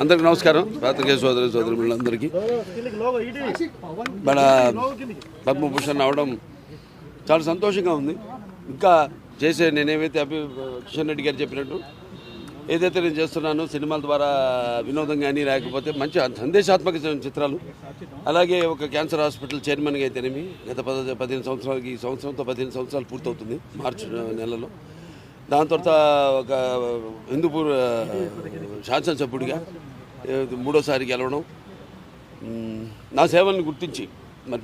అందరికీ నమస్కారం. పాత్రికేయ సోదరి సోదరులందరికీ మన పద్మభూషణ్ అవడం చాలా సంతోషంగా ఉంది. ఇంకా చేసే నేనేమైతే కిషన్ రెడ్డి గారు చెప్పినట్టు ఏదైతే నేను చేస్తున్నానో సినిమాల ద్వారా వినోదం కానీ లేకపోతే మంచి సందేశాత్మక చిత్రాలు, అలాగే ఒక క్యాన్సర్ హాస్పిటల్ చైర్మన్గా అయితేనేమి గత 15 సంవత్సరాలకి ఈ సంవత్సరంతో 15 సంవత్సరాలు పూర్తవుతుంది మార్చి నెలలో. దాని తర్వాత ఒక హిందూపూర్ శాసనసభ్యుడిగా 3వ సారి గెలవడం, నా సేవల్ని గుర్తించి మరి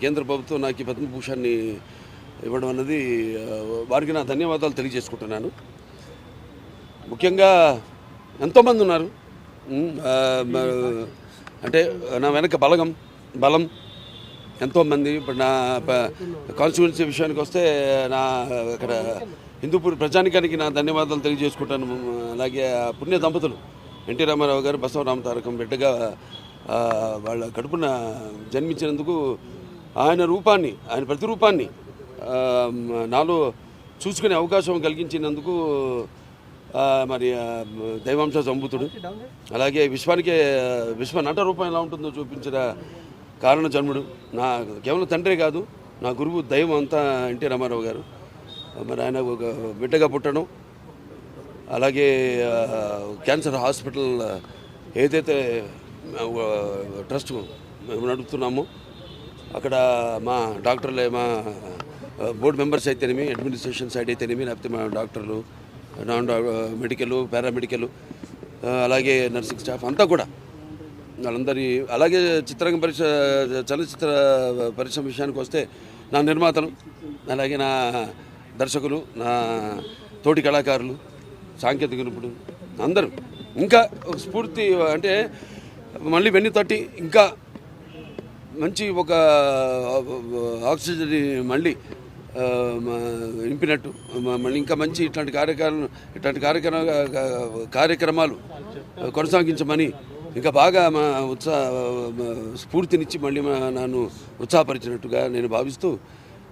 కేంద్ర ప్రభుత్వం నాకు ఈ పద్మభూషణ్ని ఇవ్వడం అన్నది వారికి నా ధన్యవాదాలు తెలియజేసుకుంటున్నాను. ముఖ్యంగా ఎంతోమంది ఉన్నారు, అంటే నా వెనక బలం ఎంతోమంది. ఇప్పుడు నా కాన్స్టిట్యున్సీ విషయానికి వస్తే నా అక్కడ హిందూపూర్ ప్రజానికానికి నా ధన్యవాదాలు తెలియజేసుకుంటాను. అలాగే పుణ్య దంపతులు ఎన్టీ రామారావు గారు బసవరామ తారకం బిడ్డగా వాళ్ళ కడుపున జన్మించినందుకు ఆయన ప్రతిరూపాన్ని నాలో చూసుకునే అవకాశం కలిగించినందుకు మరి దైవాంశ సంభూతుడు, అలాగే విశ్వ నట రూపం ఎలా ఉంటుందో చూపించిన కారణ జన్ముడు, నా కేవలం తండ్రే కాదు నా గురువు దైవం అంతా ఎన్టీ రామారావు గారు. మరి ఆయన ఒక బిడ్డగా పుట్టడం, అలాగే క్యాన్సర్ హాస్పిటల్ ఏదైతే ట్రస్ట్ మేము నడుపుతున్నామో అక్కడ మా డాక్టర్లే, మా బోర్డు మెంబర్స్ అయితేనేమి, అడ్మినిస్ట్రేషన్ సైడ్ అయితేనేమి, లేకపోతే మా డాక్టర్లు, నాన్ మెడికల్, పారామెడికల్, అలాగే నర్సింగ్ స్టాఫ్ అంతా కూడా వాళ్ళందరి, అలాగే చలనచిత్ర పరిశ్రమ విషయానికి వస్తే నా నిర్మాతలు, అలాగే నా దర్శకులు, నా తోటి కళాకారులు, సాంకేతిక నిపుణులు అందరూ ఇంకా స్ఫూర్తి, అంటే మళ్ళీ వెన్ను తట్టి ఇంకా మంచి ఒక ఆక్సిజన్ మళ్ళీ నింపినట్టు మళ్ళీ ఇంకా మంచి ఇట్లాంటి కార్యక్రమాలు కొనసాగించమని ఇంకా బాగా మా స్ఫూర్తినిచ్చి మళ్ళీ నన్ను ఉత్సాహపరిచినట్టుగా నేను భావిస్తూ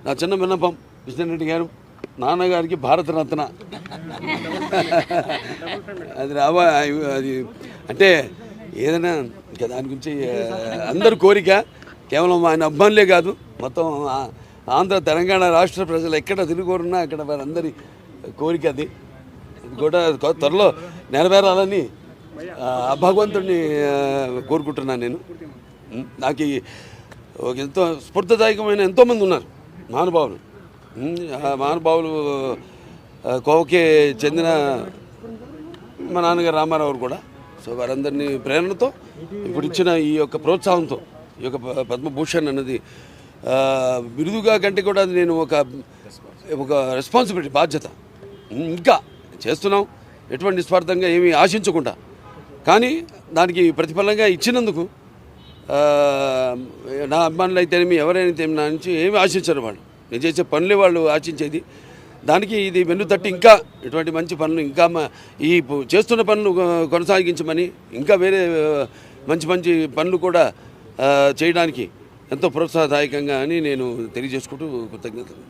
నా చిన్న విన్నపం, కిషన్ రెడ్డి గారు నాన్నగారికి భారతరత్న అది అంటే ఏదైనా ఇంకా దాని గురించి అందరి కోరిక, కేవలం ఆయన అభిమానులే కాదు మొత్తం ఆంధ్ర తెలంగాణ రాష్ట్ర ప్రజలు ఎక్కడ తిరుగురున్నా అక్కడ వారందరి కోరిక అది కూడా త్వరలో నెరవేరాలని భగవంతుడిని కోరుకుంటున్నాను. నేను నాకు ఎంతో స్ఫూర్తిదాయకమైన ఎంతోమంది ఉన్నారు మహానుభావులు. మహానుభావులు కోవకే చెందిన మా నాన్నగారు రామారావు కూడా. సో వారందరినీ ప్రేరణతో ఇప్పుడు ఇచ్చిన ఈ యొక్క ప్రోత్సాహంతో ఈ యొక్క పద్మభూషణ్ అన్నది బిరుదుగా కంటే కూడా నేను ఒక రెస్పాన్సిబిలిటీ, బాధ్యత ఇంకా చేస్తున్నాం, ఎటువంటి నిస్వార్థంగా ఏమీ ఆశించకుండా. కానీ దానికి ప్రతిఫలంగా ఇచ్చినందుకు నా అభిమానులు అయితేనేమి ఎవరైనా నా నుంచి ఏమి ఆశించరు. వాళ్ళు నేను చేసే పనులే వాళ్ళు ఆశించేది. దానికి ఇది వెన్ను తట్టి ఇంకా ఇటువంటి మంచి పనులు, ఇంకా ఈ చేస్తున్న పనులు కొనసాగించమని, ఇంకా వేరే మంచి పనులు కూడా చేయడానికి ఎంతో ప్రోత్సాహదాయకంగా అని నేను తెలియజేసుకుంటూ కృతజ్ఞతలు.